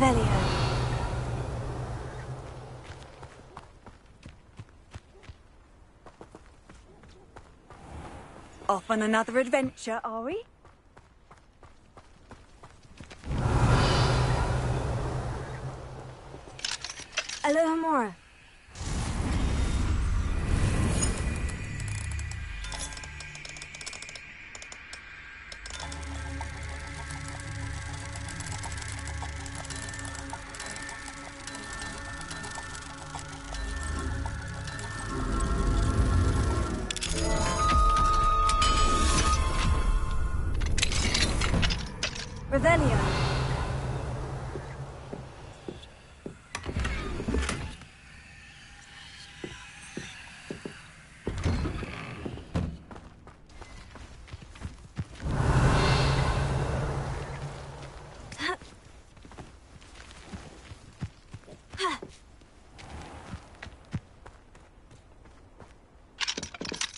Revelio. Off on another adventure, are we? Alohomora. Revelio.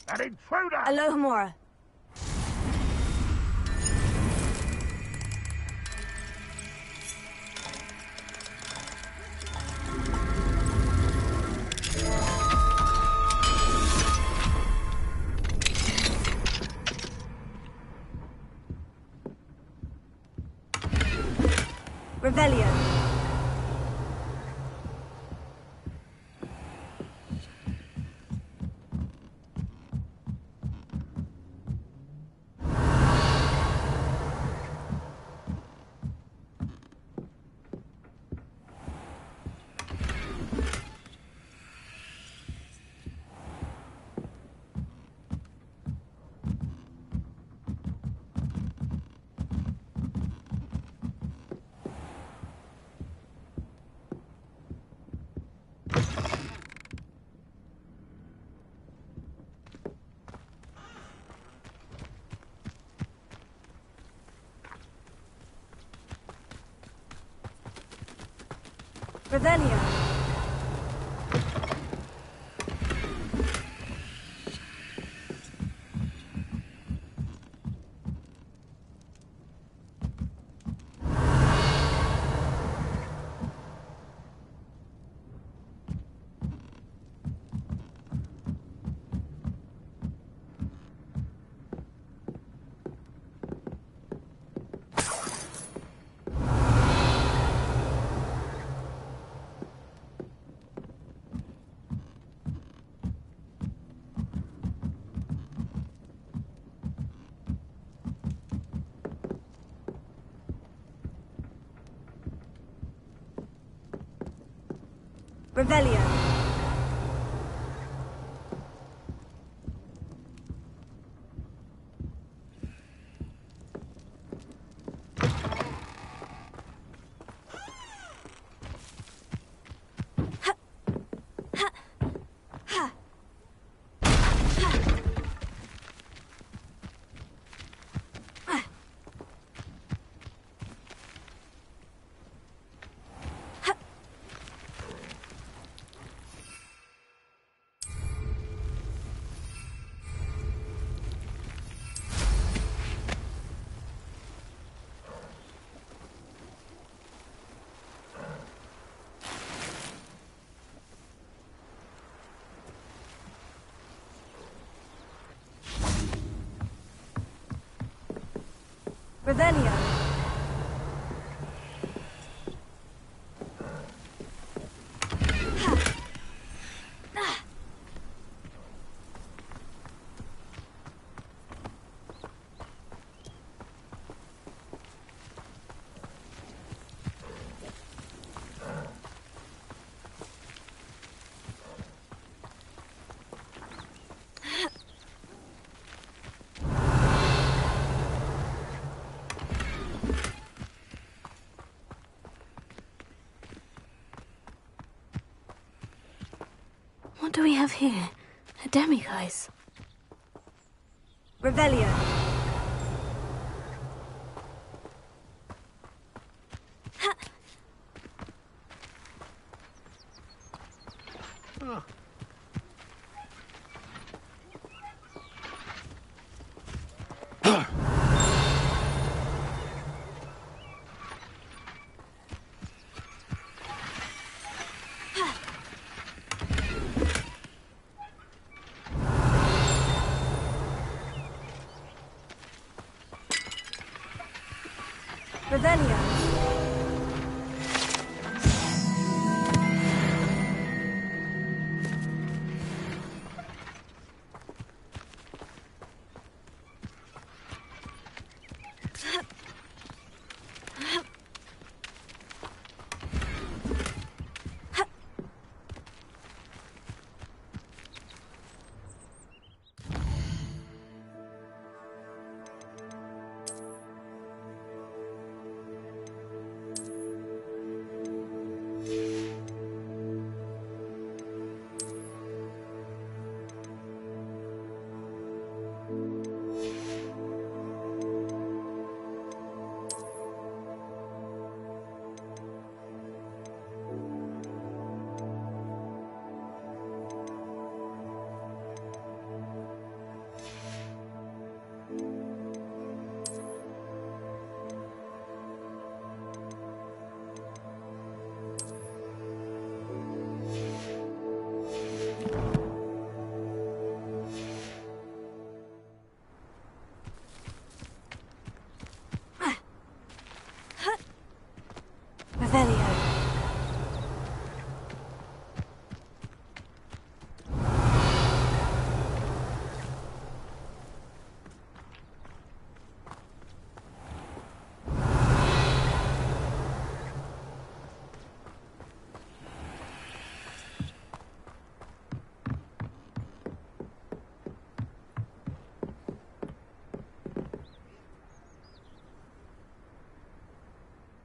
An intruder! Alohomora. Revelio. Revelio. Revelio. Revelio. What do we have here? A demiguise. Revelio.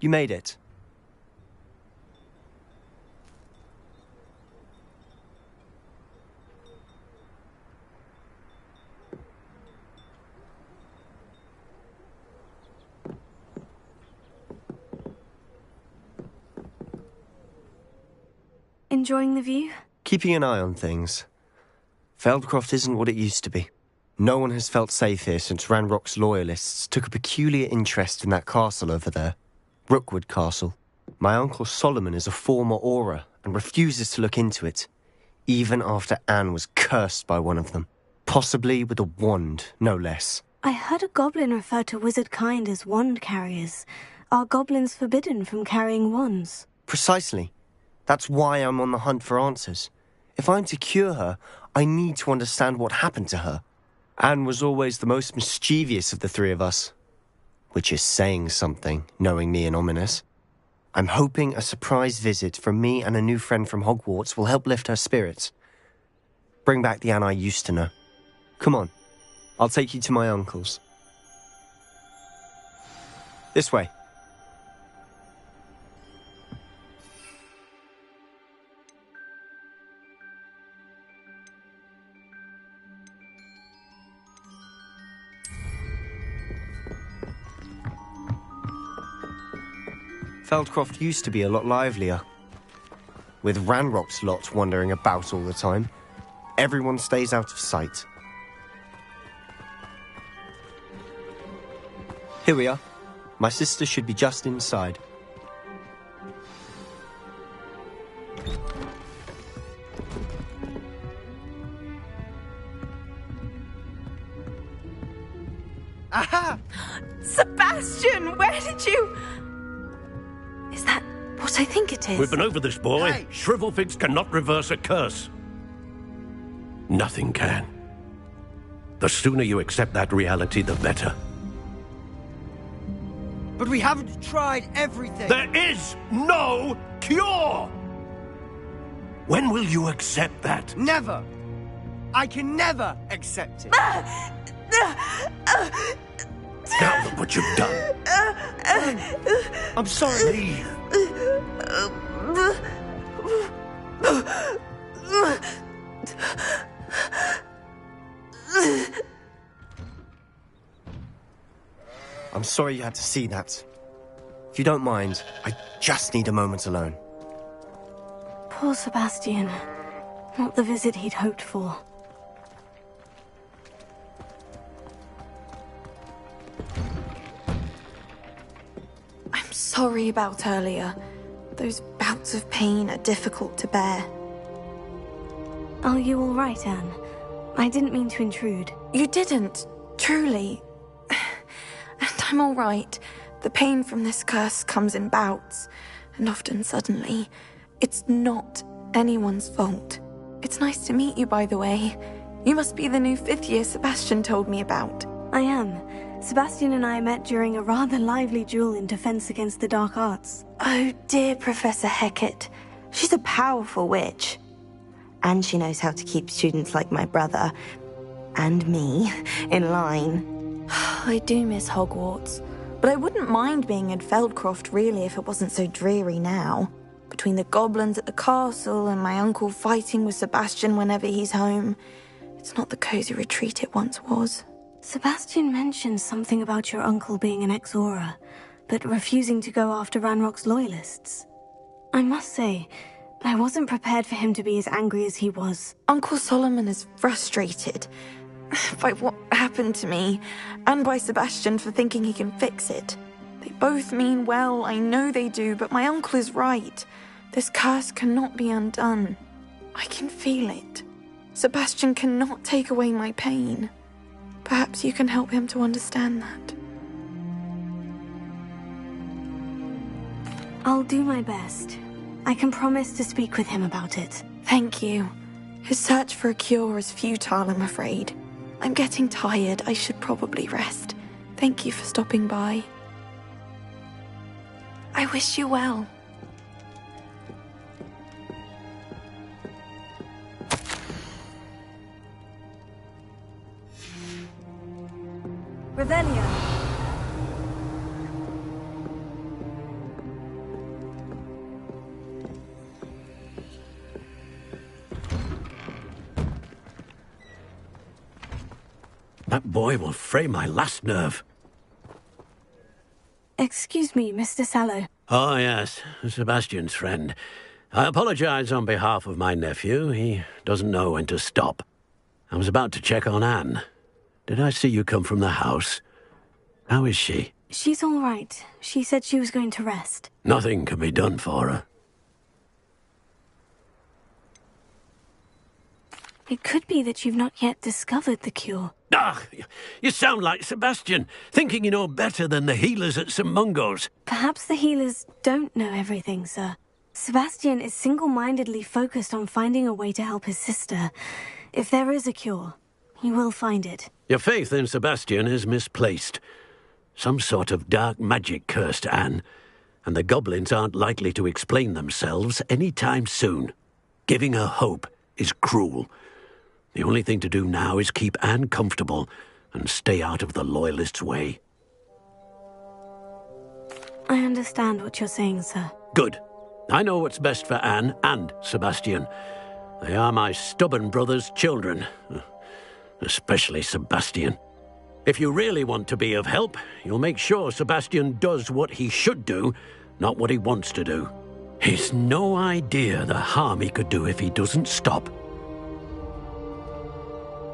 You made it. Enjoying the view? Keeping an eye on things. Feldcroft isn't what it used to be. No one has felt safe here since Ranrock's loyalists took a peculiar interest in that castle over there. Rookwood Castle. My uncle Solomon is a former Auror and refuses to look into it, even after Anne was cursed by one of them. Possibly with a wand, no less. I heard a goblin refer to wizard kind as wand carriers. Are goblins forbidden from carrying wands? Precisely. That's why I'm on the hunt for answers. If I'm to cure her, I need to understand what happened to her. Anne was always the most mischievous of the three of us. Which is saying something, knowing me and Ominous. I'm hoping a surprise visit from me and a new friend from Hogwarts will help lift her spirits. Bring back the Anne I used to know. Come on, I'll take you to my uncle's. This way. Feldcroft used to be a lot livelier. With Ranrock's lot wandering about all the time, everyone stays out of sight. Here we are. My sister should be just inside. Aha! Sebastian, where did you... Is that what I think it is? We've been over this, boy. Hey! Shrivelfigs cannot reverse a curse. Nothing can. The sooner you accept that reality, the better. But we haven't tried everything. There is no cure! When will you accept that? Never. I can never accept it. Now look what you've done. I'm sorry. Leave. I'm sorry you had to see that. If you don't mind, I just need a moment alone. Poor Sebastian. Not the visit he'd hoped for. I'm sorry about earlier. Those bouts of pain are difficult to bear. Are you all right, Anne? I didn't mean to intrude. You didn't, truly. And I'm all right. The pain from this curse comes in bouts, and often suddenly. It's not anyone's fault. It's nice to meet you, by the way. You must be the new 5th year Sebastian told me about. I am. Sebastian and I met during a rather lively duel in defense against the dark arts. Oh dear, Professor Hecat. She's a powerful witch. And she knows how to keep students like my brother, and me, in line. I do miss Hogwarts, but I wouldn't mind being in Feldcroft really if it wasn't so dreary now. Between the goblins at the castle and my uncle fighting with Sebastian whenever he's home, it's not the cozy retreat it once was. Sebastian mentioned something about your uncle being an ex-Auror, but refusing to go after Ranrock's loyalists. I must say, I wasn't prepared for him to be as angry as he was. Uncle Solomon is frustrated by what happened to me, and by Sebastian for thinking he can fix it. They both mean well, I know they do, but my uncle is right. This curse cannot be undone. I can feel it. Sebastian cannot take away my pain. Perhaps you can help him to understand that. I'll do my best. I can promise to speak with him about it. Thank you. His search for a cure is futile, I'm afraid. I'm getting tired. I should probably rest. Thank you for stopping by. I wish you well. Revelio. That boy will fray my last nerve. Excuse me, Mr. Sallow. Oh, yes, Sebastian's friend. I apologize on behalf of my nephew. He doesn't know when to stop. I was about to check on Anne. Did I see you come from the house? How is she? She's all right. She said she was going to rest. Nothing can be done for her. It could be that you've not yet discovered the cure. Ah, you sound like Sebastian, thinking you know better than the healers at St. Mungo's. Perhaps the healers don't know everything, sir. Sebastian is single-mindedly focused on finding a way to help his sister. If there is a cure, he will find it. Your faith in Sebastian is misplaced. Some sort of dark magic cursed Anne, and the goblins aren't likely to explain themselves any time soon. Giving her hope is cruel. The only thing to do now is keep Anne comfortable and stay out of the Loyalists' way. I understand what you're saying, sir. Good. I know what's best for Anne and Sebastian. They are my stubborn brother's children. Especially Sebastian. If you really want to be of help, you'll make sure Sebastian does what he should do, not what he wants to do. He's no idea the harm he could do if he doesn't stop.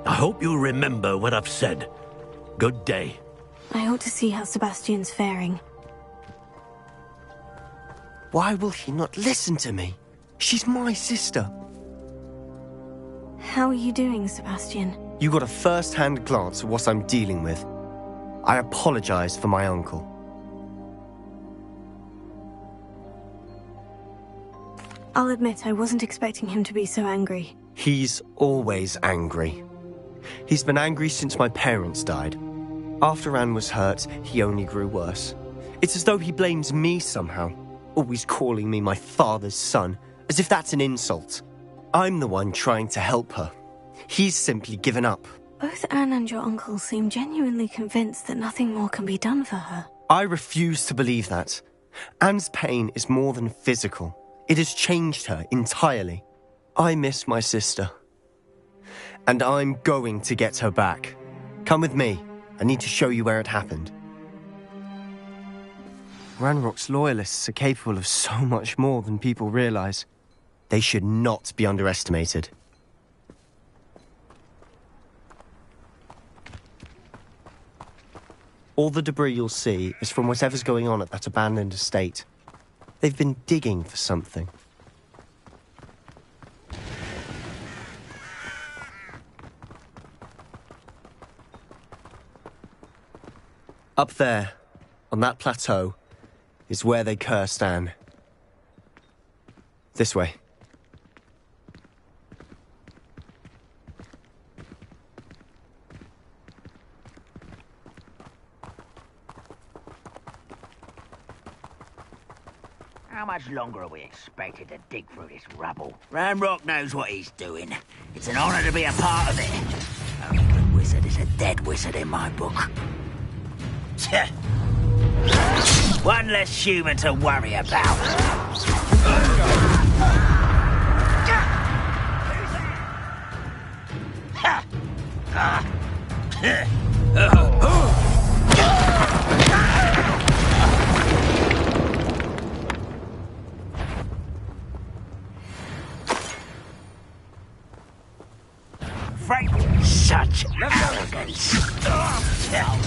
I hope you'll remember what I've said. Good day. I ought to see how Sebastian's faring. Why will he not listen to me? She's my sister. How are you doing, Sebastian? You got a first-hand glance at what I'm dealing with. I apologize for my uncle. I'll admit I wasn't expecting him to be so angry. He's always angry. He's been angry since my parents died. After Anne was hurt, he only grew worse. It's as though he blames me somehow, always calling me my father's son, as if that's an insult. I'm the one trying to help her. He's simply given up. Both Anne and your uncle seem genuinely convinced that nothing more can be done for her. I refuse to believe that. Anne's pain is more than physical. It has changed her entirely. I miss my sister. And I'm going to get her back. Come with me. I need to show you where it happened. Ranrock's Loyalists are capable of so much more than people realize. They should not be underestimated. All the debris you'll see is from whatever's going on at that abandoned estate. They've been digging for something. Up there, on that plateau, is where they cursed Anne. This way. How much longer are we expected to dig through this rubble? Ranrock knows what he's doing. It's an honor to be a part of it. A good wizard is a dead wizard in my book. One less human to worry about. Such arrogance.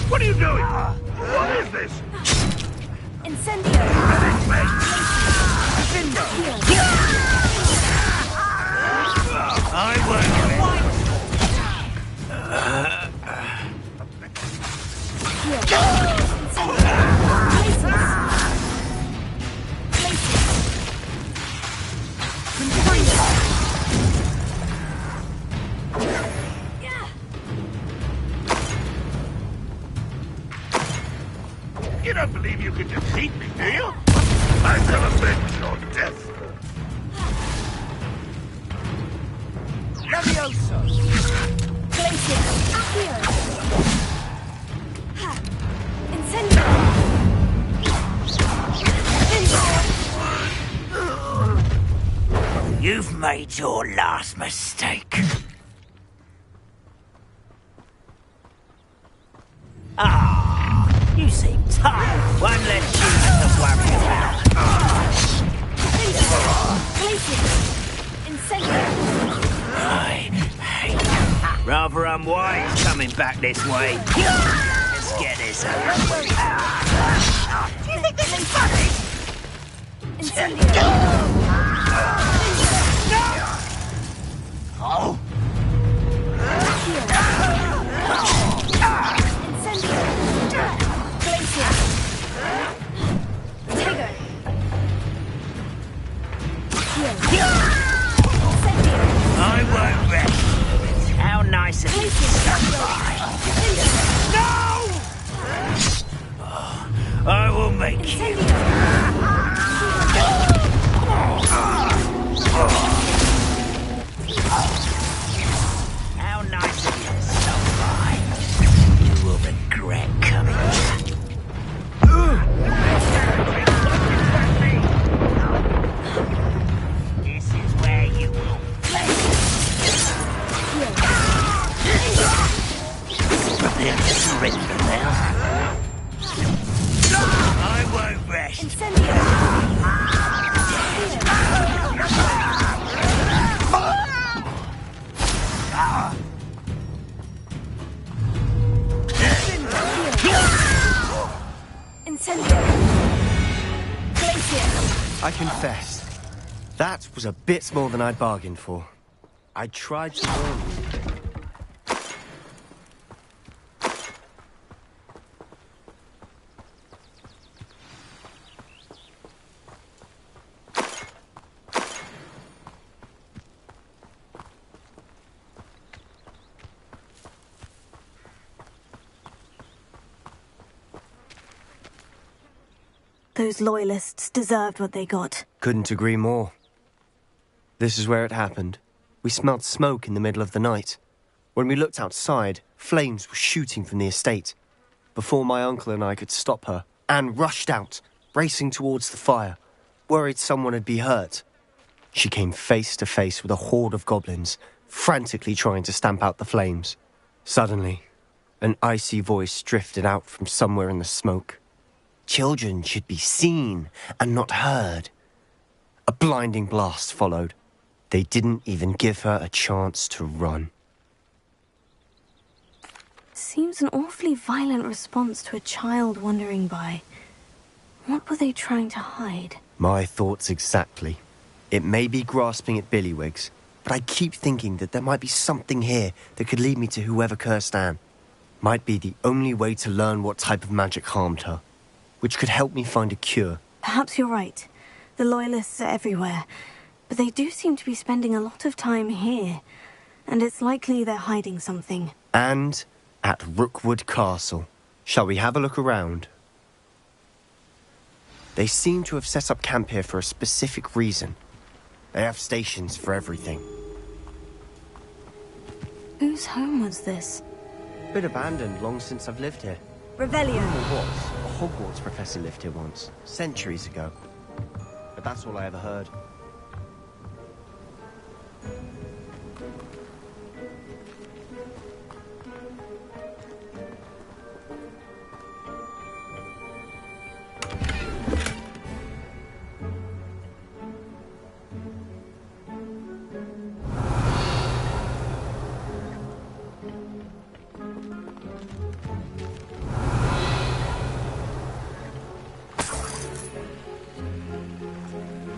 What are you doing? What is this? Incendio! I will. You don't believe you can defeat me, do you? I shall avenge your death. Levioso! Glacier! Accio! Ha! Incendio! You've made your last mistake. Ha! One less human to worry about. I hate that. Rather unwise coming back this way. Let's get this over. Do you think this is funny? Oh! I won't rest. How nice of you. No! Oh, I will make you. How nice of you to stop by. You will regret coming back. This is where you will play. I won't rest. I confess, that was a bit more than I'd bargained for. I tried to warn you. Those loyalists deserved what they got. Couldn't agree more. This is where it happened. We smelled smoke in the middle of the night. When we looked outside, flames were shooting from the estate. Before my uncle and I could stop her, Anne rushed out, racing towards the fire, worried someone had been hurt. She came face to face with a horde of goblins, frantically trying to stamp out the flames. Suddenly, an icy voice drifted out from somewhere in the smoke. Children should be seen and not heard. A blinding blast followed. They didn't even give her a chance to run. Seems an awfully violent response to a child wandering by. What were they trying to hide? My thoughts exactly. It may be grasping at billywhigs, but I keep thinking that there might be something here that could lead me to whoever cursed Anne. Might be the only way to learn what type of magic harmed her, which could help me find a cure. Perhaps you're right. The Loyalists are everywhere, but they do seem to be spending a lot of time here, and it's likely they're hiding something. And at Rookwood Castle. Shall we have a look around? They seem to have set up camp here for a specific reason. They have stations for everything. Whose home was this? Been abandoned long since I've lived here. Revelio. Rumor was a Hogwarts professor lived here once, centuries ago. But that's all I ever heard.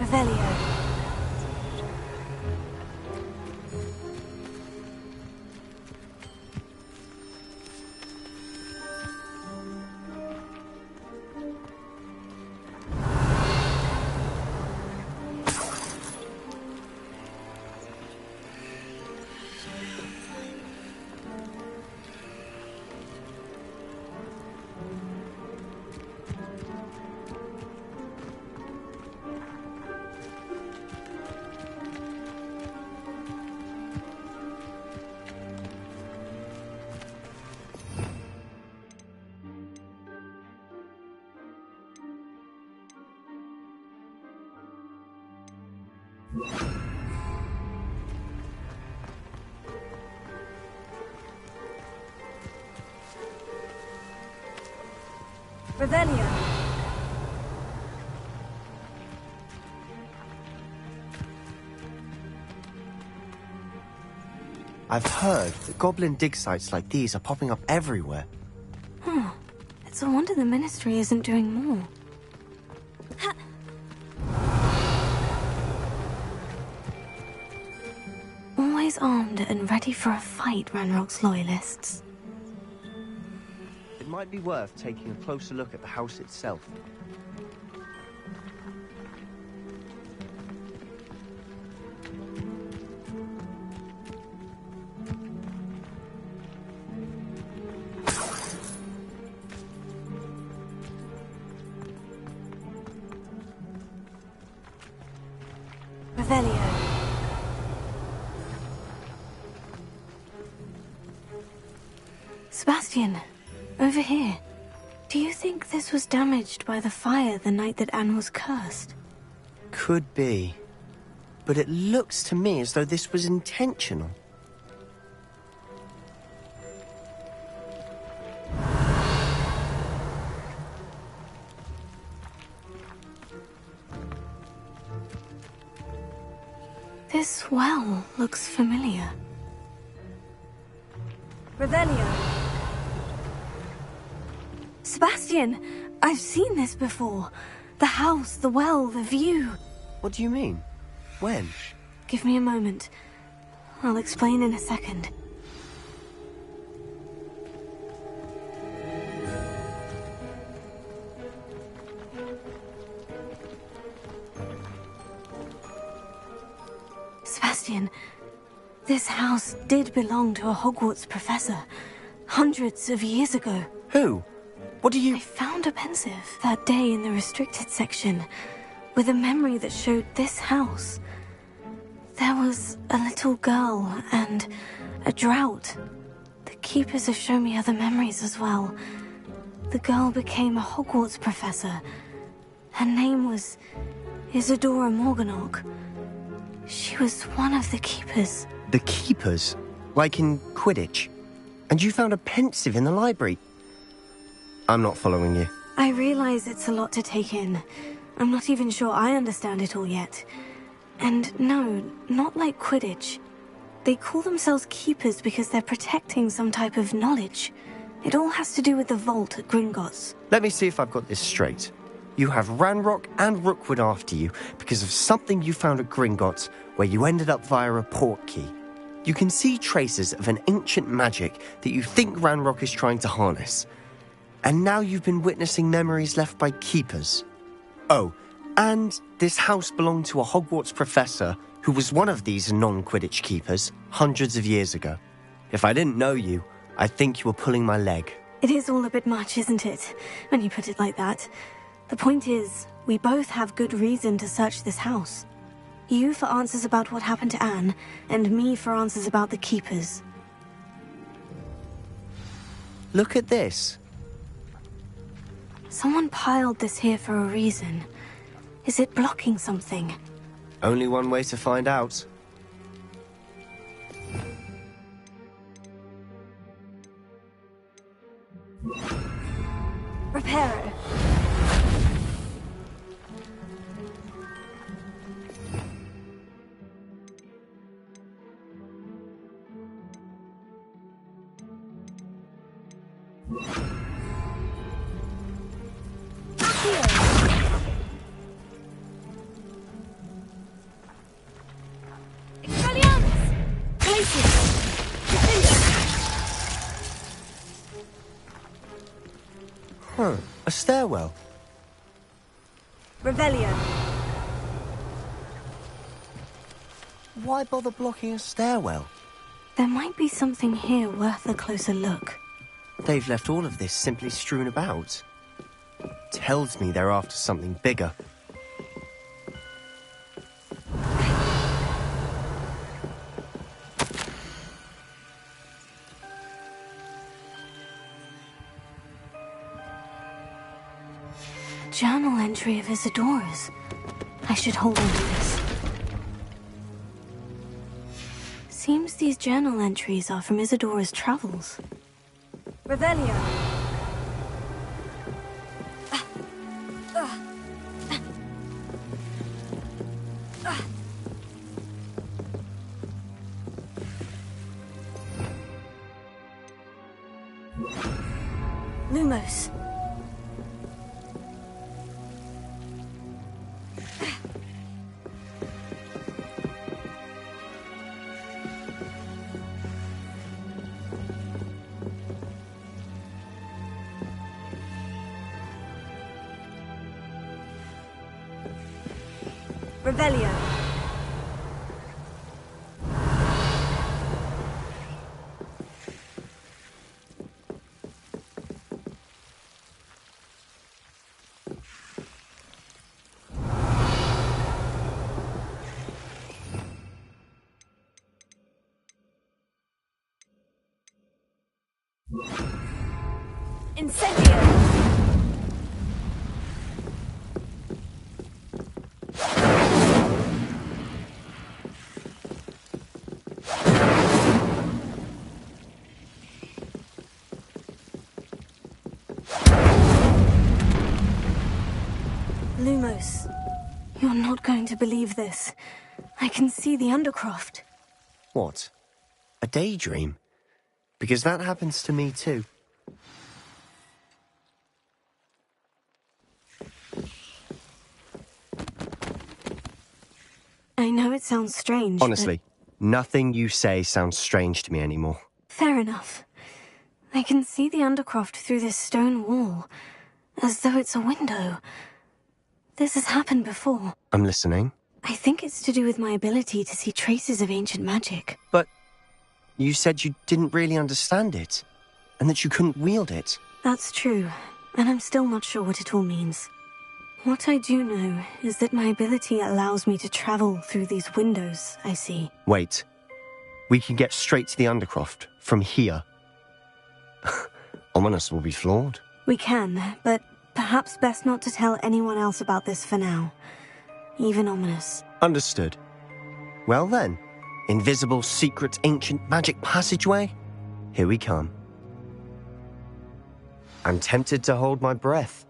Revelio. Revelio. I've heard that goblin dig sites like these are popping up everywhere. It's a wonder the Ministry isn't doing more. Always armed and ready for a fight, Ranrock's loyalists. It might be worth taking a closer look at the house itself. Revelio. Sebastian, over here. Do you think this was damaged by the fire the night that Anne was cursed? Could be. But it looks to me as though this was intentional. This well looks familiar. Revelio. Sebastian, I've seen this before. The house, the well, the view. What do you mean? When? Give me a moment. I'll explain in a second. Sebastian, this house did belong to a Hogwarts professor, hundreds of years ago. Who? What do you... I found a pensive that day in the restricted section, with a memory that showed this house. There was a little girl and a drought. The keepers have shown me other memories as well. The girl became a Hogwarts professor. Her name was Isadora Morganach. She was one of the keepers. The keepers? Like in Quidditch? And you found a pensive in the library? I'm not following you. I realize it's a lot to take in. I'm not even sure I understand it all yet. And no, not like Quidditch. They call themselves keepers because they're protecting some type of knowledge. It all has to do with the vault at Gringotts. Let me see if I've got this straight. You have Ranrock and Rookwood after you because of something you found at Gringotts where you ended up via a port key. You can see traces of an ancient magic that you think Ranrock is trying to harness. And now you've been witnessing memories left by keepers. Oh, and this house belonged to a Hogwarts professor who was one of these non-Quidditch keepers hundreds of years ago. If I didn't know you, I'd think you were pulling my leg. It is all a bit much, isn't it? When you put it like that. The point is, we both have good reason to search this house. You for answers about what happened to Anne, and me for answers about the keepers. Look at this. Someone piled this here for a reason. Is it blocking something? Only one way to find out. Reparo. A stairwell. Revelio. Why bother blocking a stairwell? There might be something here worth a closer look. They've left all of this simply strewn about. Tells me they're after something bigger. Journal entry of Isadora's. I should hold on to this. Seems these journal entries are from Isadora's travels. Revelio. Lumos. Revelio. Incendio. Lumos, you're not going to believe this. I can see the Undercroft. What? A daydream? Because that happens to me too. I know it sounds strange, Honestly, nothing you say sounds strange to me anymore. but fair enough. I can see the Undercroft through this stone wall, as though it's a window. This has happened before. I'm listening. I think it's to do with my ability to see traces of ancient magic. But you said you didn't really understand it, and that you couldn't wield it. That's true, and I'm still not sure what it all means. What I do know is that my ability allows me to travel through these windows I see. Wait. We can get straight to the Undercroft from here. Ominous will be floored. We can, but perhaps best not to tell anyone else about this for now. Even Ominous. Understood. Well then, invisible, secret, ancient magic passageway? Here we come. I'm tempted to hold my breath.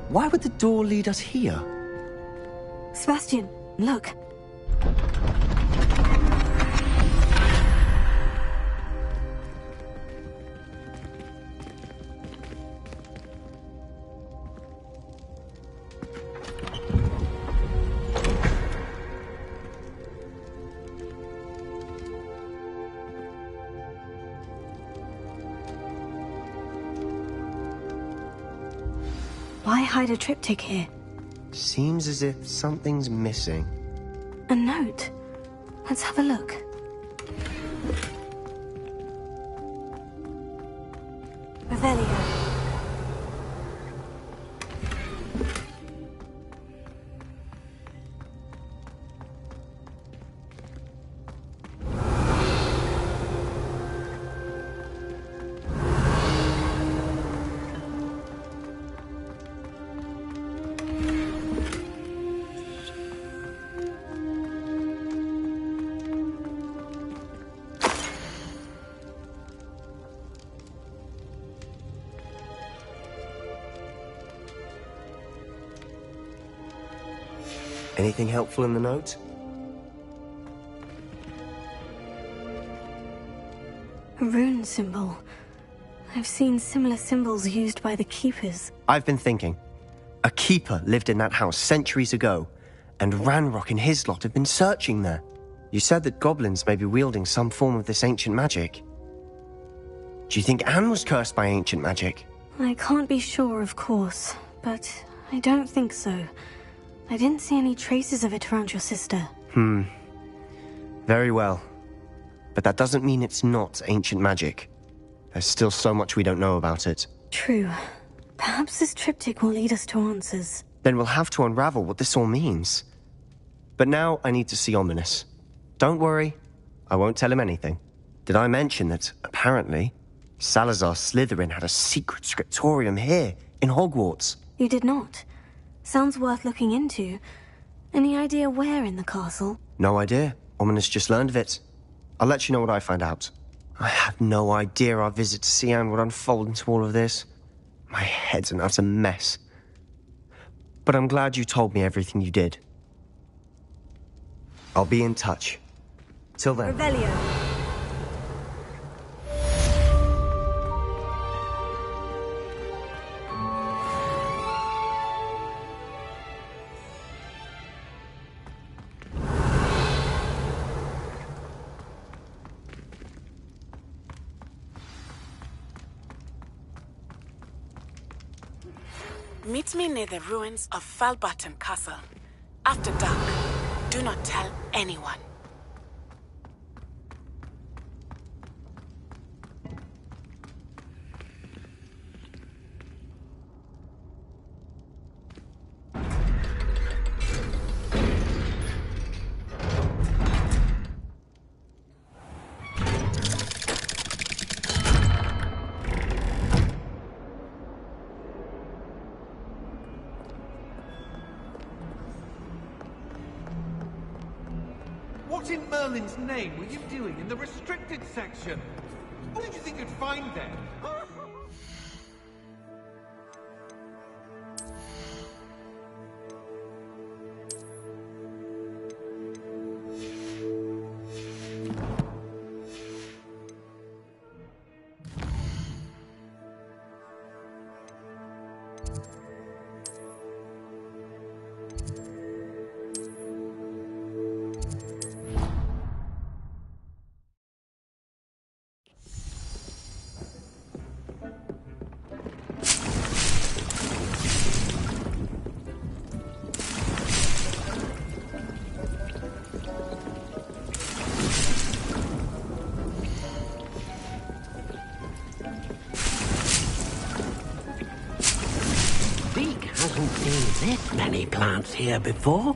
Why would the door lead us here? Sebastian, look. Why hide a triptych here? Seems as if something's missing. A note. Let's have a look. Revelio. Anything helpful in the note? A rune symbol. I've seen similar symbols used by the Keepers. I've been thinking. A keeper lived in that house centuries ago, and Ranrock and his lot have been searching there. You said that goblins may be wielding some form of this ancient magic. Do you think Anne was cursed by ancient magic? I can't be sure, of course, but I don't think so. I didn't see any traces of it around your sister. Very well. But that doesn't mean it's not ancient magic. There's still so much we don't know about it. True. Perhaps this triptych will lead us to answers. Then we'll have to unravel what this all means. But now I need to see Ominous. Don't worry, I won't tell him anything. Did I mention that, apparently, Salazar Slytherin had a secret scriptorium here, in Hogwarts? You did not. Sounds worth looking into. Any idea where in the castle? No idea. Ominous just learned of it. I'll let you know what I find out. I had no idea our visit to Sian would unfold into all of this. My head's an utter mess. But I'm glad you told me everything you did. I'll be in touch. Till then. Revelio. Meet me near the ruins of Falbaton Castle. After dark. Do not tell anyone. What in Merlin's name were you doing in the restricted section? What did you think you'd find there? Hasn't seen this many plants here before.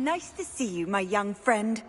Nice to see you, my young friend.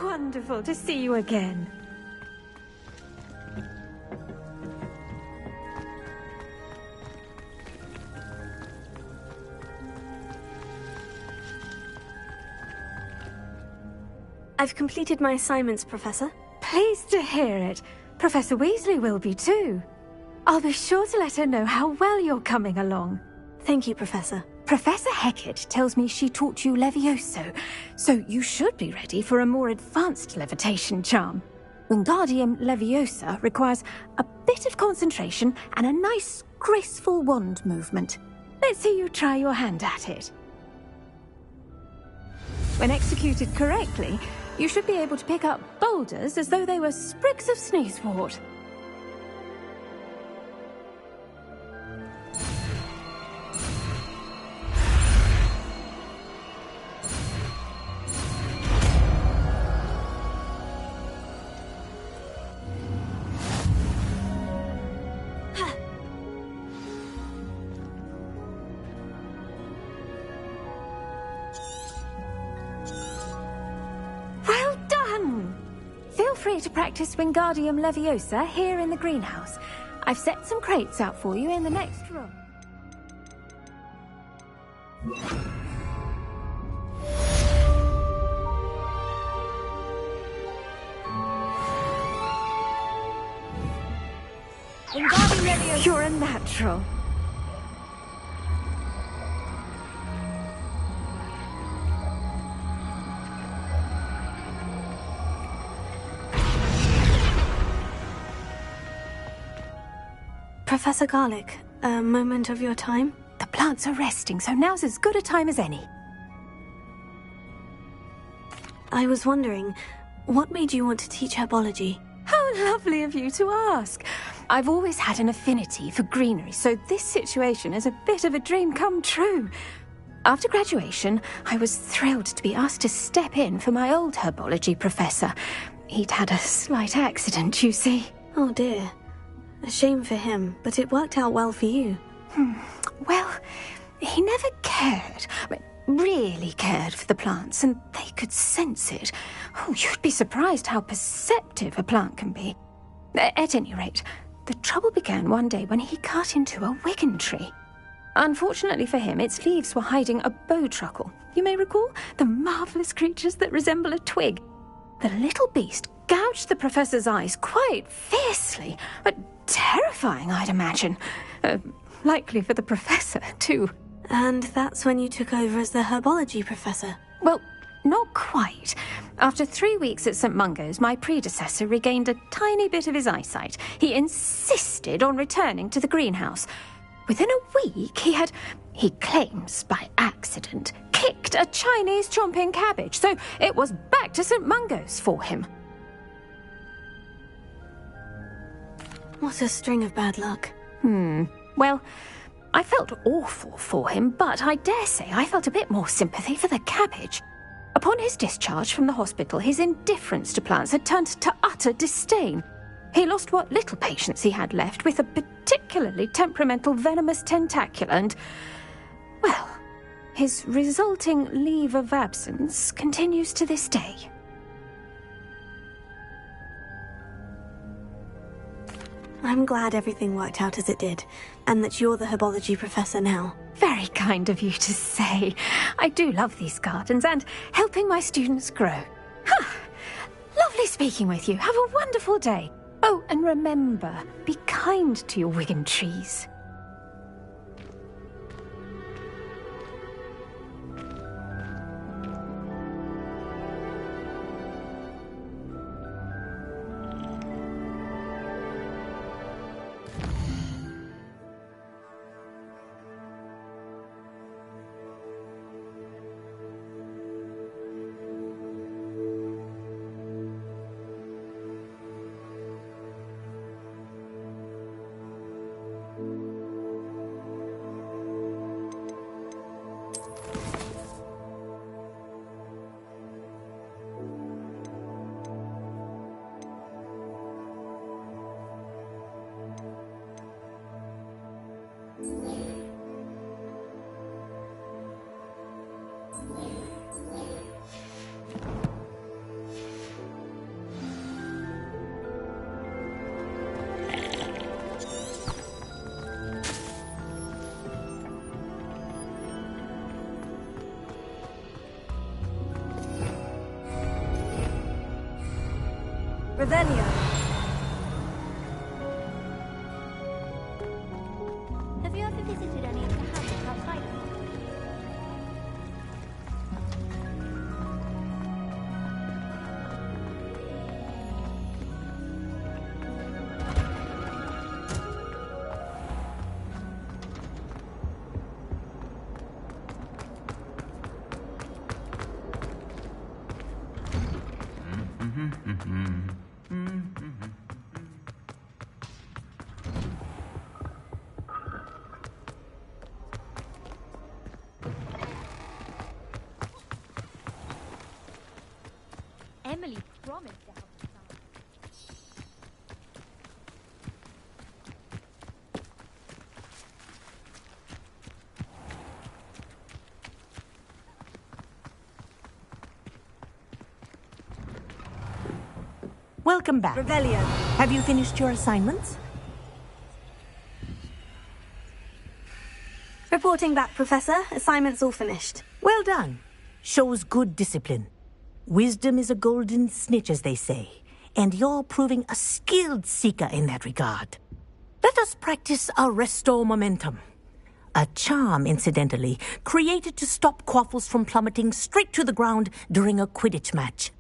Wonderful to see you again. I've completed my assignments, Professor. Pleased to hear it. Professor Weasley will be too. I'll be sure to let her know how well you're coming along. Thank you, Professor. Professor Hecat tells me she taught you Levioso, so you should be ready for a more advanced levitation charm. Wingardium Leviosa requires a bit of concentration and a nice, graceful wand movement. Let's see you try your hand at it. When executed correctly, you should be able to pick up boulders as though they were sprigs of sneezewort. Feel free to practice Wingardium Leviosa here in the greenhouse. I've set some crates out for you in the next room. Wingardium Leviosa! You're a natural. Professor Garlick, a moment of your time? The plants are resting, so now's as good a time as any. I was wondering, what made you want to teach herbology? How lovely of you to ask. I've always had an affinity for greenery, so this situation is a bit of a dream come true. After graduation, I was thrilled to be asked to step in for my old herbology professor. He'd had a slight accident, you see. Oh dear. A shame for him, but it worked out well for you. Well, he never cared, really cared for the plants, and they could sense it. Oh, you'd be surprised how perceptive a plant can be. At any rate, the trouble began one day when he cut into a wigan tree. Unfortunately for him, its leaves were hiding a bowtruckle. You may recall the marvellous creatures that resemble a twig. The little beast gouged the professor's eyes quite fiercely, but terrifying, I'd imagine. Likely for the professor, too. And that's when you took over as the herbology professor? Well, not quite. After 3 weeks at St. Mungo's, my predecessor regained a tiny bit of his eyesight. He insisted on returning to the greenhouse. Within a week, he claims by accident, kicked a Chinese chomping cabbage, so it was back to St. Mungo's for him. What a string of bad luck. Well, I felt awful for him, but I dare say I felt a bit more sympathy for the cabbage. Upon his discharge from the hospital, his indifference to plants had turned to utter disdain. He lost what little patience he had left with a particularly temperamental venomous tentacula and, well, his resulting leave of absence continues to this day. I'm glad everything worked out as it did, and that you're the herbology professor now. Very kind of you to say. I do love these gardens and helping my students grow. Lovely speaking with you. Have a wonderful day. Oh, and remember, be kind to your Wigan trees. Revelio. Have you ever visited any of the hamlets outside of it? Emily promised to help us out. Welcome back. Revelio. Have you finished your assignments? Reporting back, Professor. Assignment's all finished. Well done. Shows good discipline. Wisdom is a golden snitch, as they say, and you're proving a skilled seeker in that regard. Let us practice Arresto Momentum. A charm, incidentally, created to stop quaffles from plummeting straight to the ground during a Quidditch match.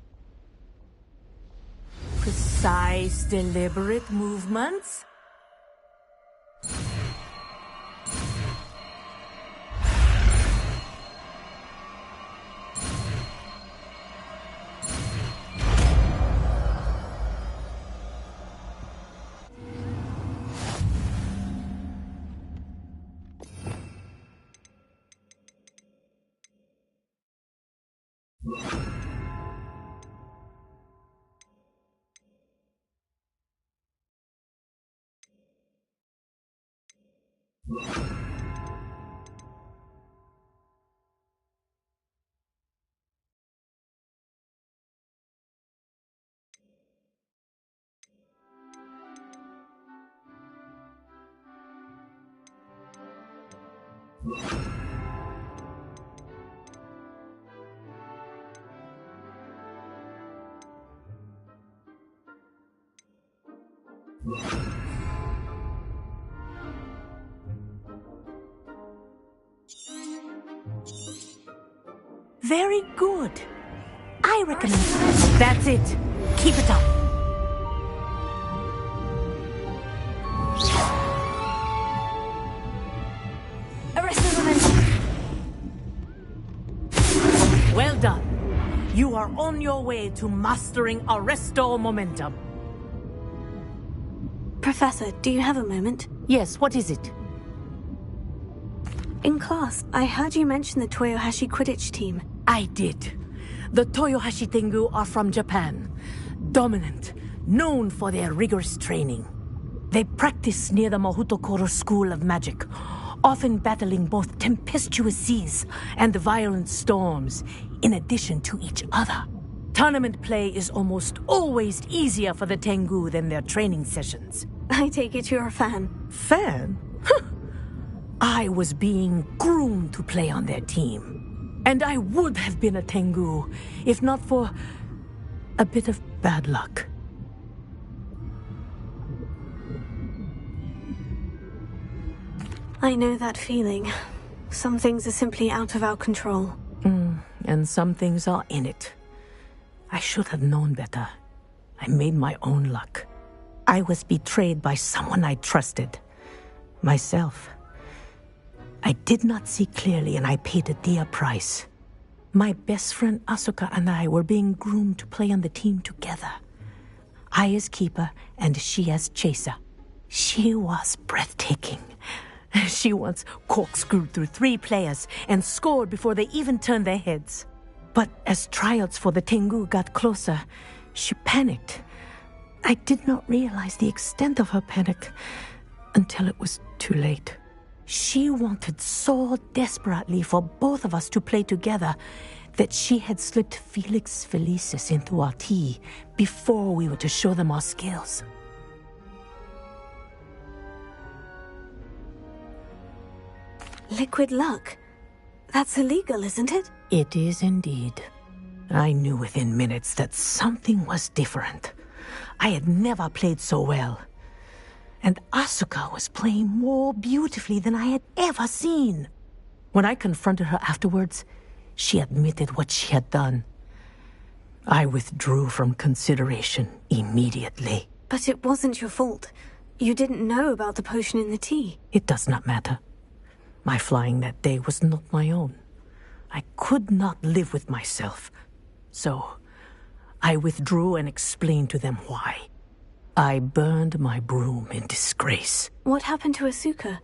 Precise, deliberate movements. Very good. I recommend... That's it. Keep it up. Arresto Momentum. Well done. You are on your way to mastering Arresto Momentum. Professor, do you have a moment? Yes, what is it? In class, I heard you mention the Toyohashi Quidditch team. I did. The Toyohashi Tengu are from Japan. Dominant, known for their rigorous training. They practice near the Mahutokoro School of Magic, often battling both tempestuous seas and violent storms, in addition to each other. Tournament play is almost always easier for the Tengu than their training sessions. I take it you're a fan. Fan? I was being groomed to play on their team. And I would have been a Tengu, if not for a bit of bad luck. I know that feeling. Some things are simply out of our control. And some things are in it. I should have known better. I made my own luck. I was betrayed by someone I trusted. Myself. I did not see clearly, and I paid a dear price. My best friend Asuka and I were being groomed to play on the team together. I as keeper, and she as chaser. She was breathtaking. She once corkscrewed through 3 players and scored before they even turned their heads. But as tryouts for the Tengu got closer, she panicked. I did not realize the extent of her panic until it was too late. She wanted so desperately for both of us to play together that she had slipped Felix Felicis into our tea before we were to show them our skills. Liquid luck? That's illegal, isn't it? It is indeed. I knew within minutes that something was different. I had never played so well. And Asuka was playing more beautifully than I had ever seen. When I confronted her afterwards, she admitted what she had done. I withdrew from consideration immediately. But it wasn't your fault. You didn't know about the potion in the tea. It does not matter. My flying that day was not my own. I could not live with myself. So, I withdrew and explained to them why. I burned my broom in disgrace. What happened to Asuka?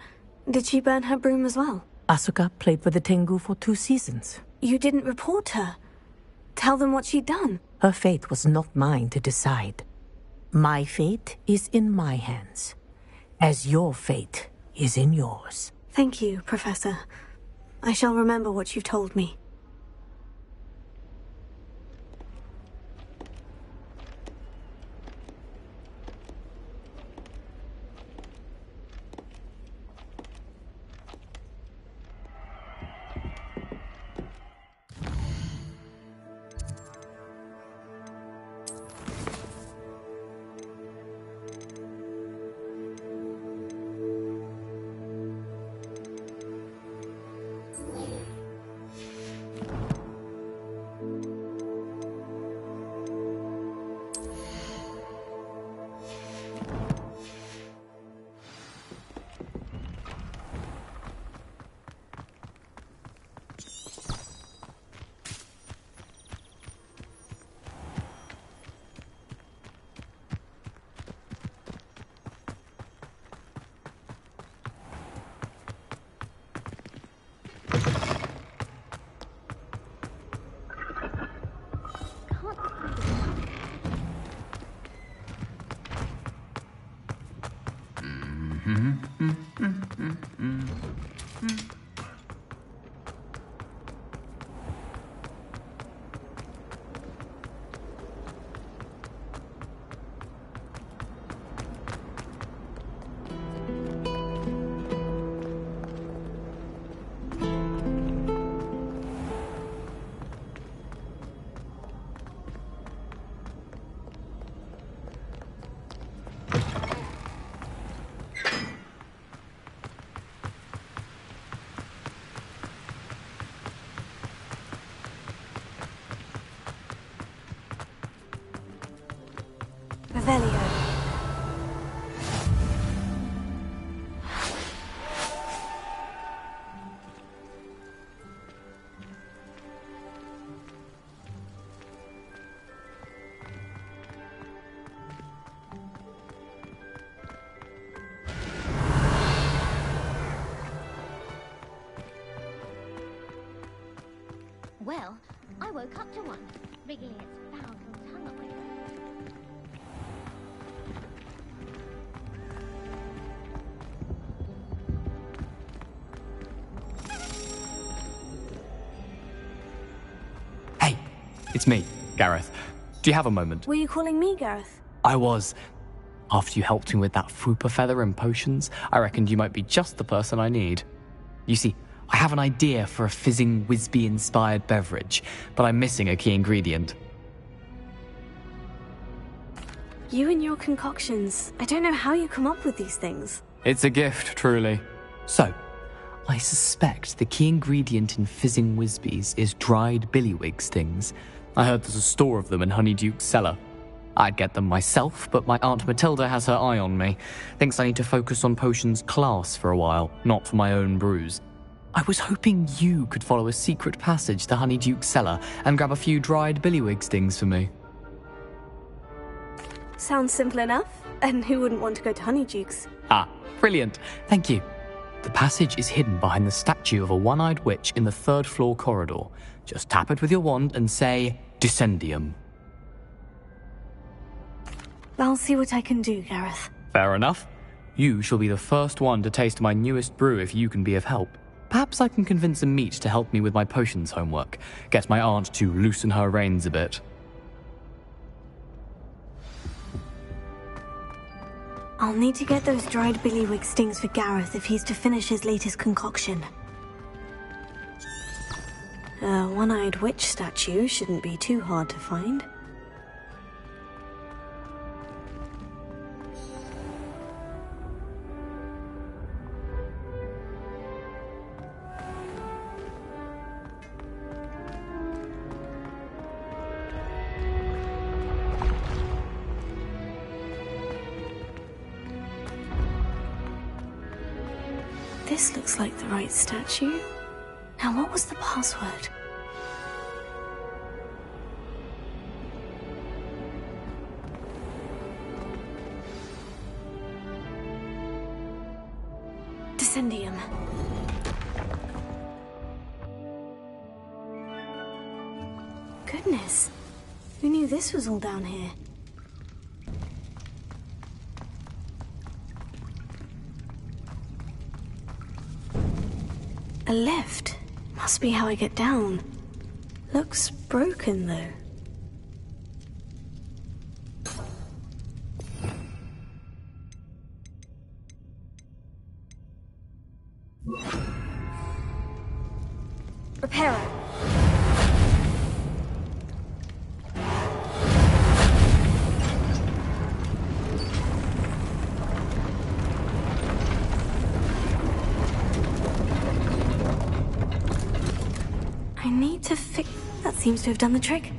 Did she burn her broom as well? Asuka played for the Tengu for 2 seasons. You didn't report her. Tell them what she'd done. Her fate was not mine to decide. My fate is in my hands, as your fate is in yours. Thank you, Professor. I shall remember what you've told me. Revelio. Well, I woke up to one, wriggling its powerful tongue at my throat. It's me, Gareth. Do you have a moment? Were you calling me, Gareth? I was. After you helped me with that Fupa feather and potions, I reckoned you might be just the person I need. You see, I have an idea for a fizzing Wisby-inspired beverage, but I'm missing a key ingredient. You and your concoctions. I don't know how you come up with these things. It's a gift, truly. So, I suspect the key ingredient in fizzing Wisbies is dried billywig stings. I heard there's a store of them in Honeyduke's cellar. I'd get them myself, but my Aunt Matilda has her eye on me. Thinks I need to focus on potions class for a while, not for my own brews. I was hoping you could follow a secret passage to Honeyduke's cellar and grab a few dried billywig stings for me. Sounds simple enough. And who wouldn't want to go to Honeyduke's? Ah, brilliant. Thank you. The passage is hidden behind the statue of a one-eyed witch in the third-floor corridor. Just tap it with your wand and say, Descendium. I'll see what I can do, Gareth. Fair enough. You shall be the first one to taste my newest brew if you can be of help. Perhaps I can convince a meat to help me with my potions homework. Get my aunt to loosen her reins a bit. I'll need to get those dried billywig stings for Gareth if he's to finish his latest concoction. A one-eyed witch statue shouldn't be too hard to find. This looks like the right statue. Now, what was the password? Descendium. Goodness. Who knew this was all down here? A lift. Must be how I get down. Looks broken, though. Repairer. I need to fix... That seems to have done the trick.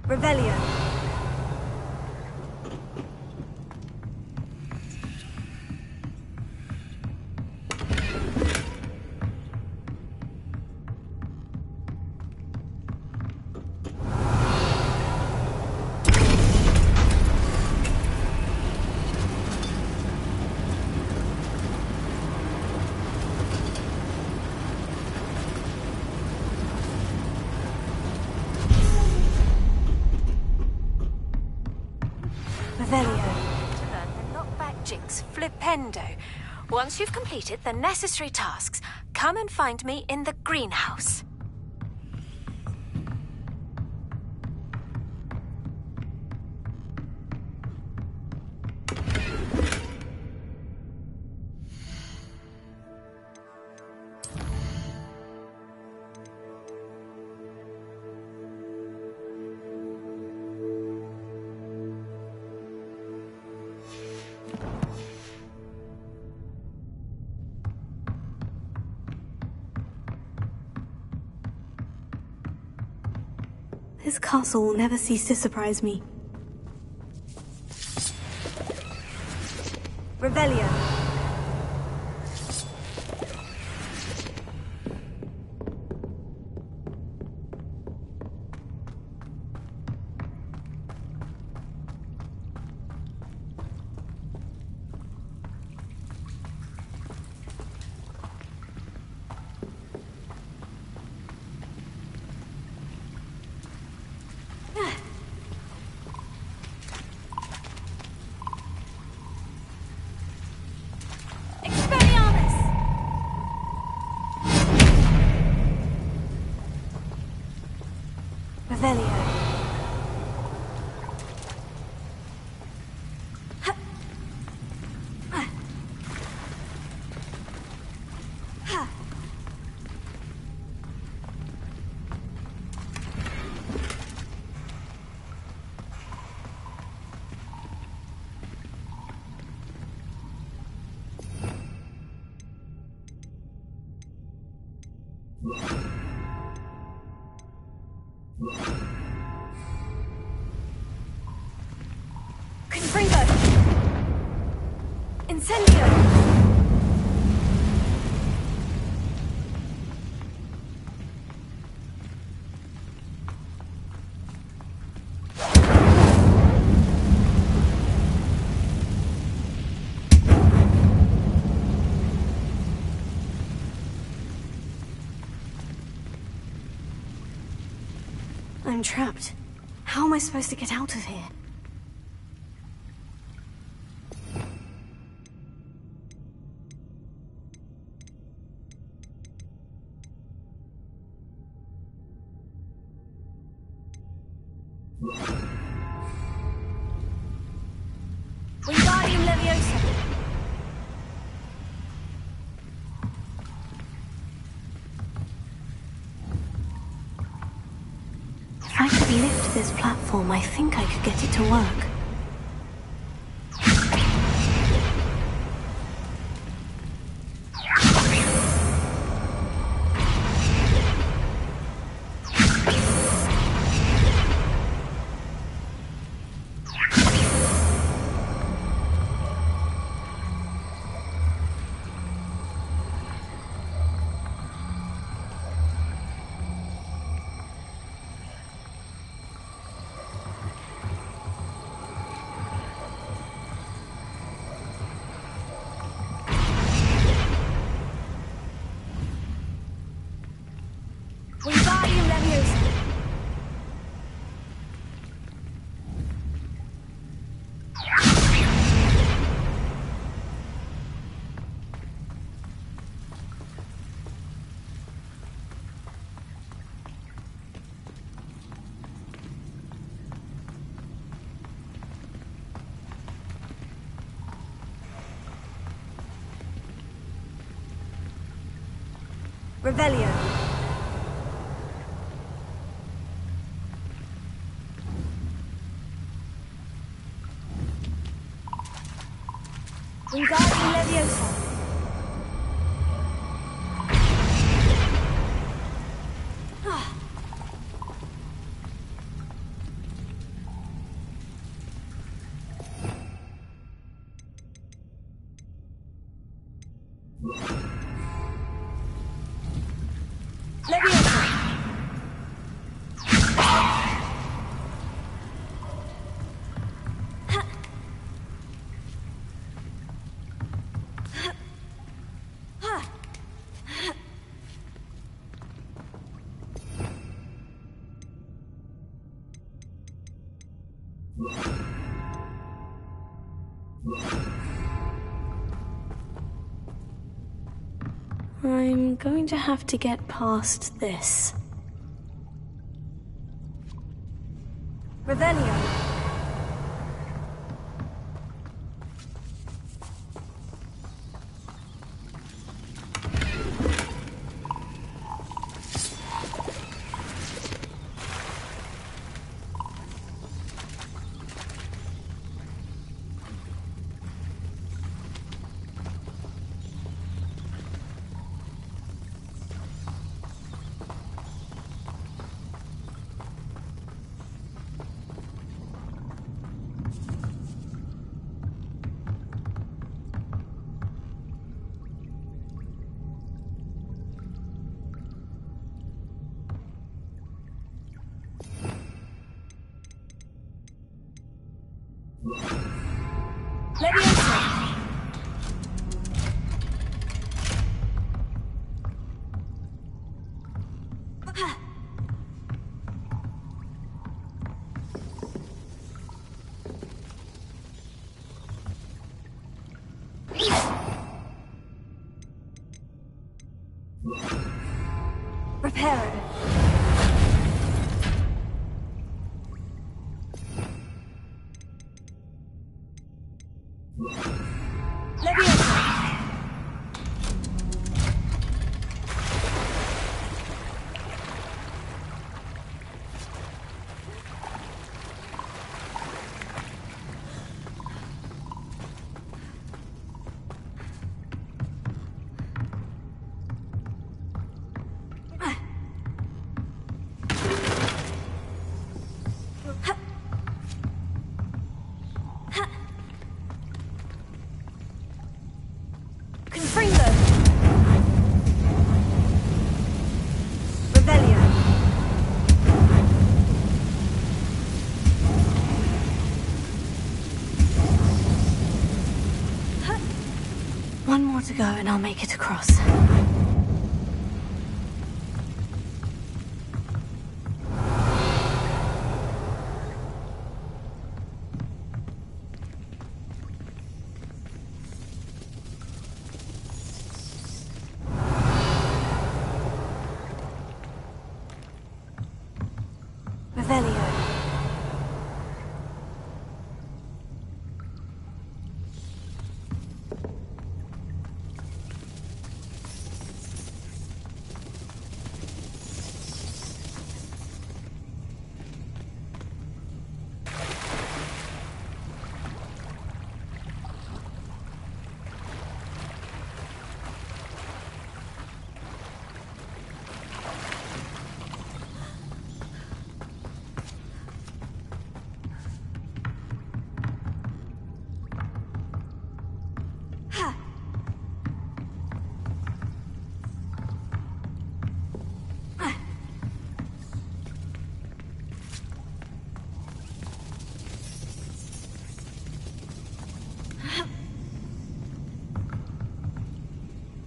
Revelio. Flipendo. Once you've completed the necessary tasks, come and find me in the greenhouse. This castle will never cease to surprise me. Revelio. Revelio. Confringo! Incendio! I'm trapped. How am I supposed to get out of here? Wingardium Leviosa! If I could lift this platform, I think I could get it to work. Wingardium Leviosa! Revelio. Wingardium Leviosa. I'm going to have to get past this. Revelio. Reparo. to go and I'll make it across.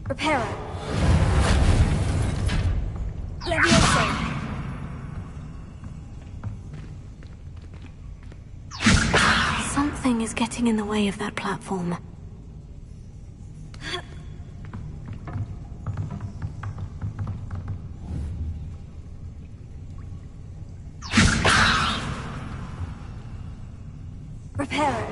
Reparo. Levioso. Something is getting in the way of that platform. Reparo.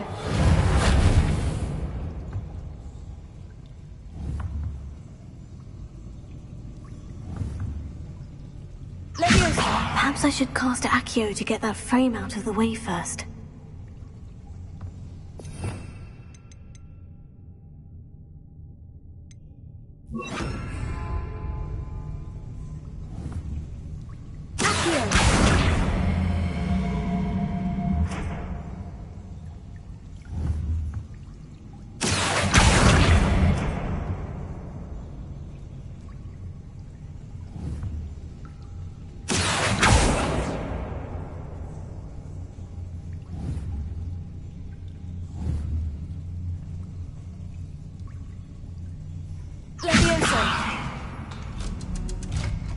Perhaps I should cast Accio to get that frame out of the way first.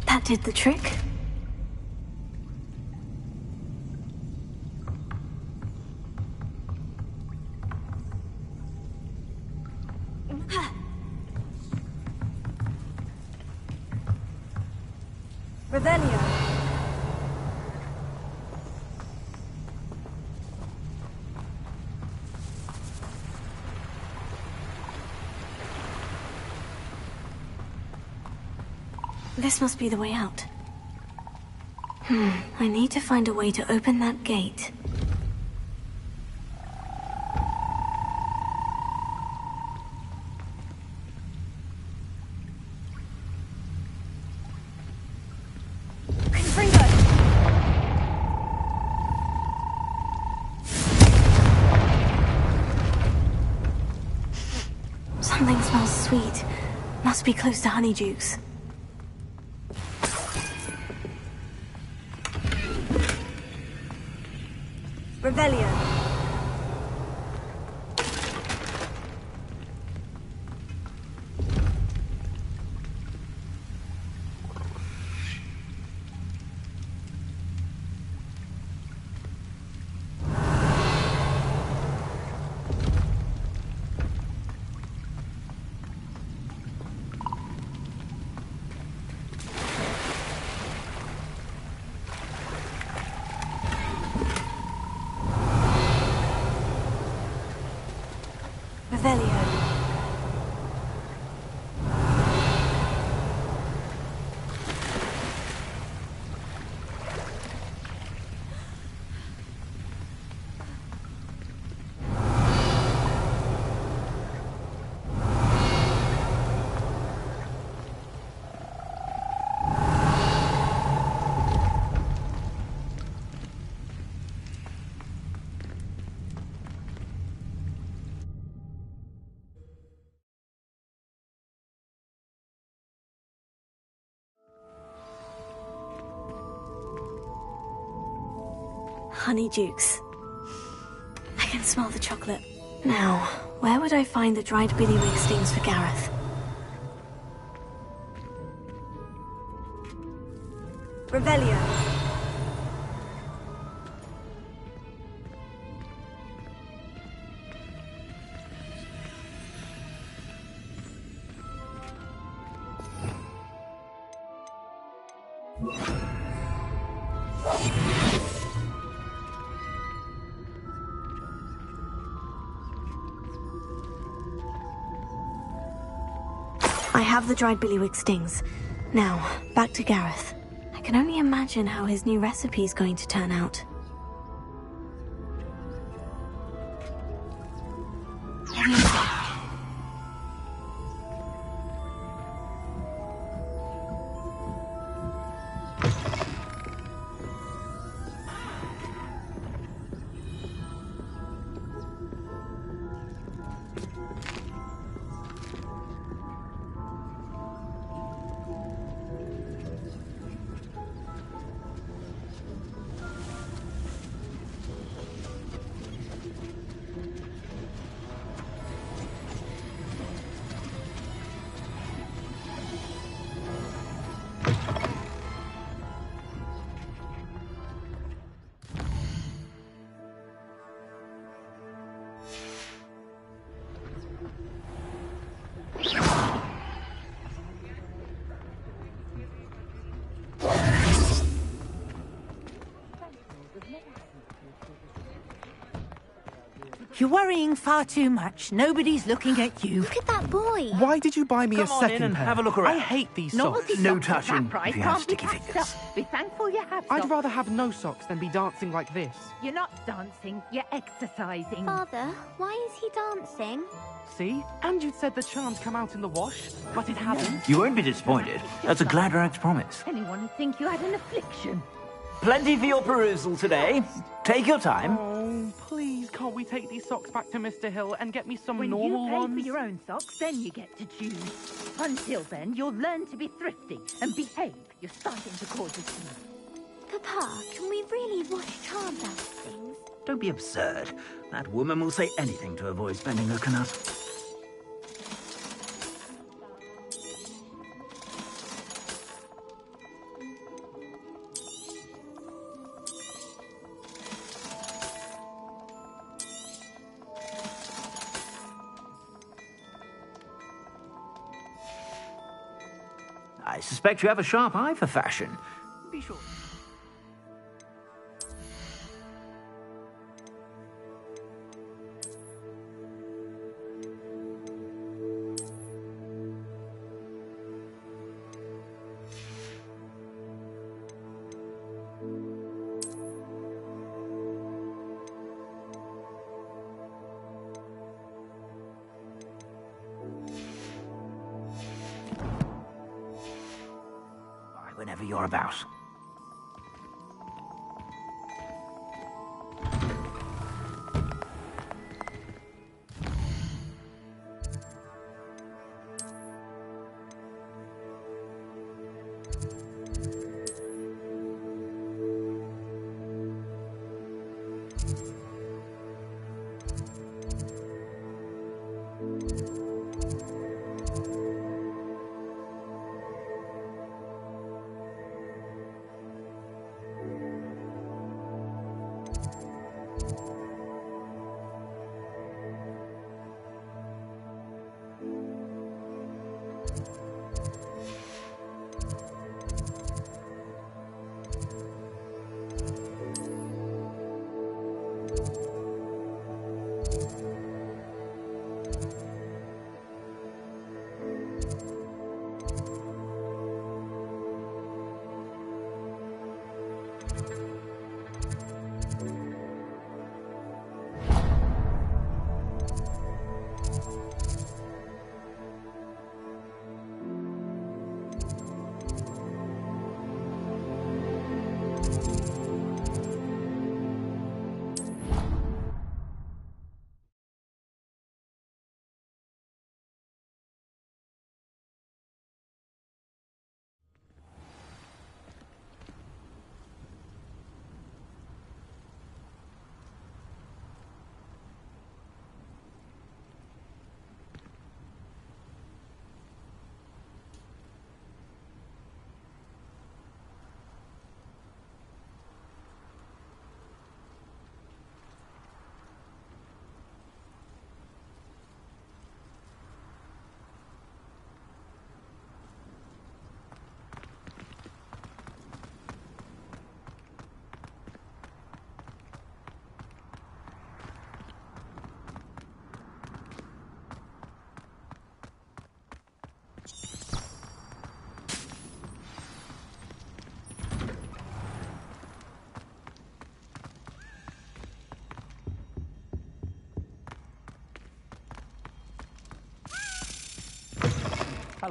That did the trick. Revelio. This must be the way out. I need to find a way to open that gate. Something smells sweet. Must be close to Honeydukes. Revelio. Revelio. Honeydukes. I can smell the chocolate. Now, where would I find the dried billywig stings for Gareth? Revelio. I have the dried billywig stings. Now, back to Gareth. I can only imagine how his new recipe is going to turn out. You're worrying far too much. Nobody's looking at you. Look at that boy. Why did you buy me a Come on second in and pair? have a look around. I hate these Naughty socks. No socks at touching that price if you have can't be sticky passed fingers. up. Be thankful you have I'd socks. rather have no socks than be dancing like this. You're not dancing, you're exercising. Father, why is he dancing? See? And you'd said the charms come out in the wash, but it hasn't. You won't be disappointed. That's a Gladrag's promise. Anyone would think you had an affliction. Plenty for your perusal today. Take your time. Oh, please, can't we take these socks back to Mr. Hill and get me some When normal you pay ones? for your own socks, then you get to choose. Until then, you'll learn to be thrifty and behave. You're starting to cause a scene. Papa, can we really wash charms out of things? Don't be absurd. That woman will say anything to avoid spending her canut. I suspect you have a sharp eye for fashion. Be sure. Whenever you're about.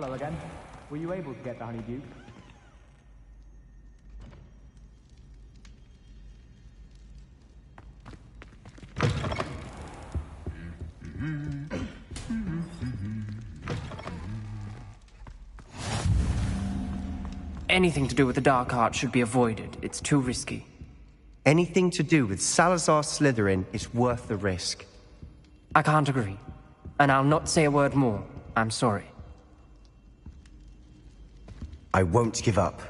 Hello again. Were you able to get the honeydew? Anything to do with the dark art should be avoided. It's too risky. Anything to do with Salazar Slytherin is worth the risk. I can't agree. And I'll not say a word more. I'm sorry. I won't give up.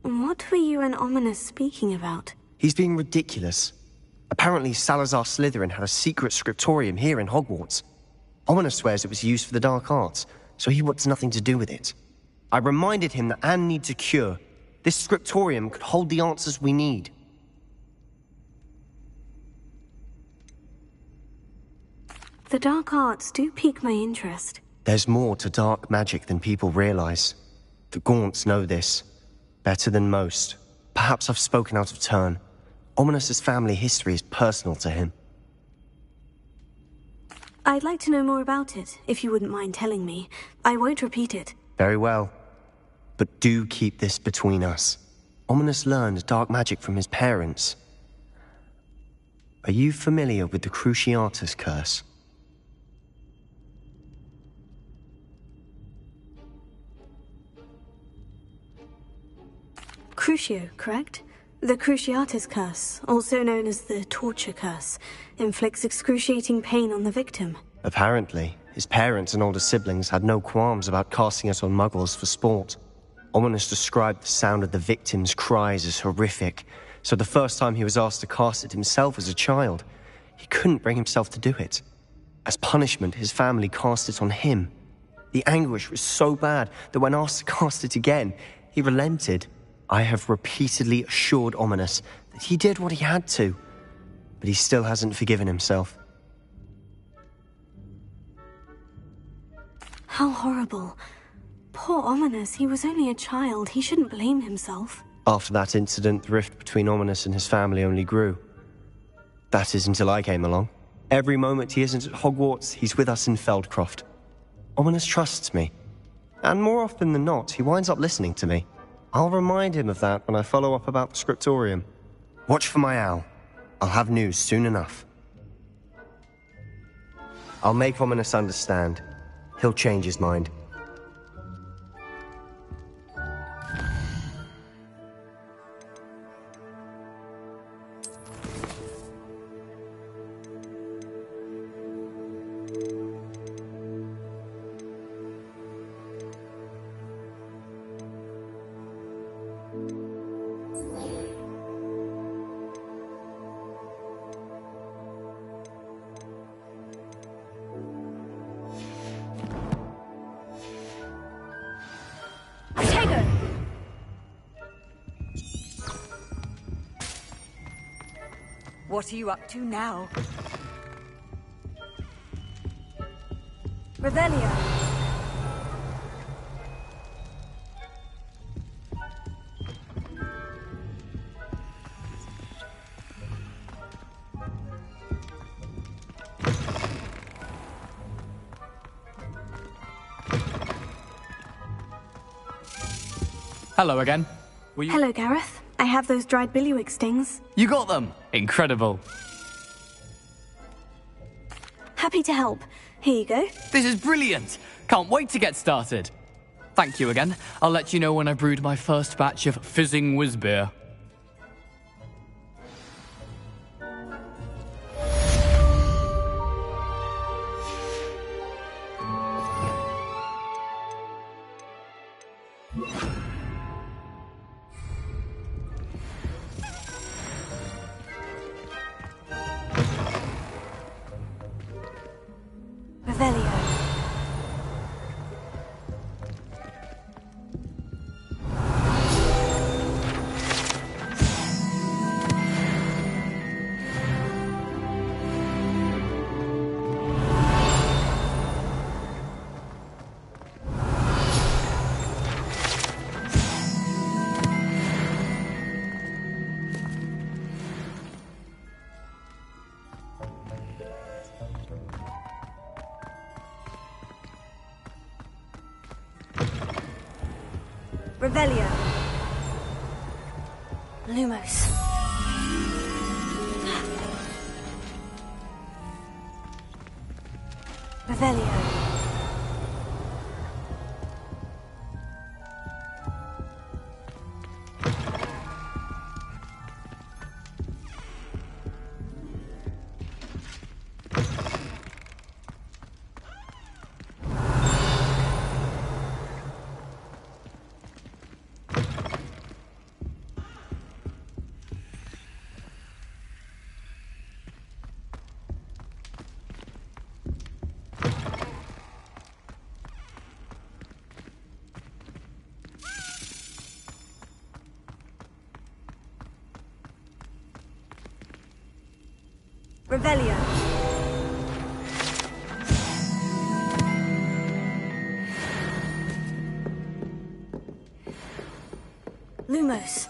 What were you and Ominous speaking about? He's being ridiculous. Apparently Salazar Slytherin had a secret scriptorium here in Hogwarts. Ominous swears it was used for the dark arts, so he wants nothing to do with it. I reminded him that Anne needs a cure. This scriptorium could hold the answers we need. The dark arts do pique my interest. There's more to dark magic than people realize. The Gaunts know this. Better than most. Perhaps I've spoken out of turn. Ominous's family history is personal to him. I'd like to know more about it, if you wouldn't mind telling me. I won't repeat it. Very well. But do keep this between us. Ominous learned dark magic from his parents. Are you familiar with the Cruciatus curse? Crucio, correct? The Cruciatus curse, also known as the torture curse, inflicts excruciating pain on the victim. Apparently, his parents and older siblings had no qualms about casting it on muggles for sport. Ominous described the sound of the victim's cries as horrific, so the first time he was asked to cast it himself as a child, he couldn't bring himself to do it. As punishment, his family cast it on him. The anguish was so bad that when asked to cast it again, he relented. I have repeatedly assured Ominous that he did what he had to, but he still hasn't forgiven himself. How horrible. Poor Ominous, he was only a child. He shouldn't blame himself. After that incident, the rift between Ominous and his family only grew. That is until I came along. Every moment he isn't at Hogwarts, he's with us in Feldcroft. Ominous trusts me. And more often than not, he winds up listening to me. I'll remind him of that when I follow up about the scriptorium. Watch for my owl. I'll have news soon enough. I'll make Ominous understand. He'll change his mind. What are you up to now? Revelio. Hello again. Hello, Gareth. I have those dried billywig stings. You got them! Incredible. Happy to help. Here you go. This is brilliant! Can't wait to get started. Thank you again. I'll let you know when I brewed my first batch of fizzing whizbeer. Revelio. Lumos. Revelio. Revelio. Lumos.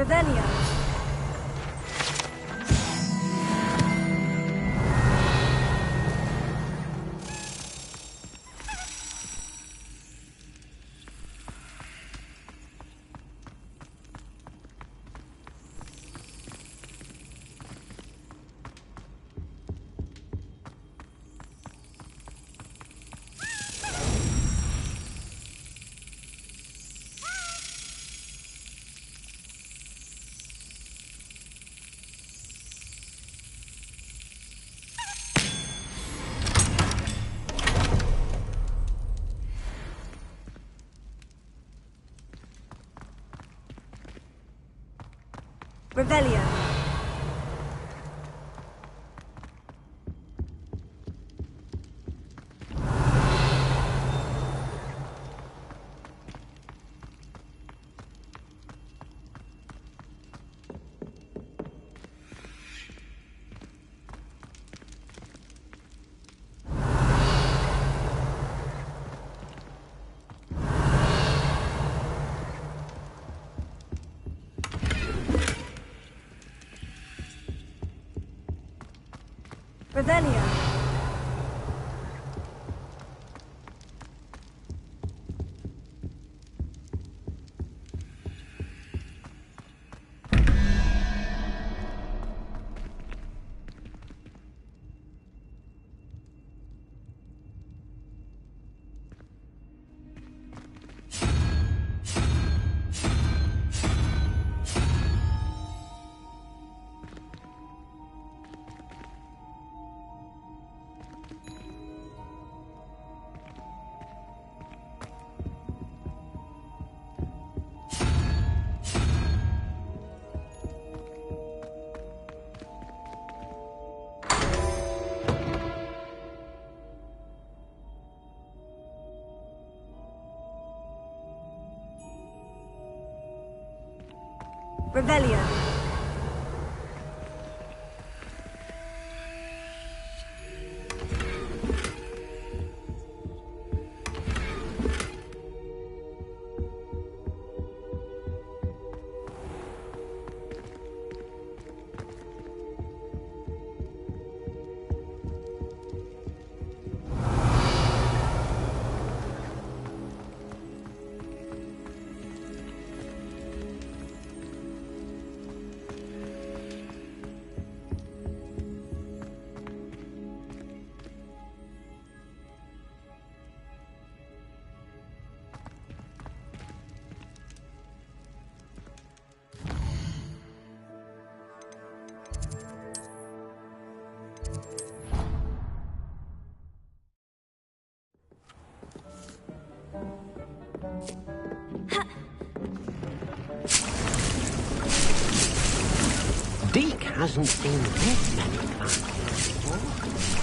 Revelio. Revelio. Revelio. Revelio. Deke hasn't seen this many plants before.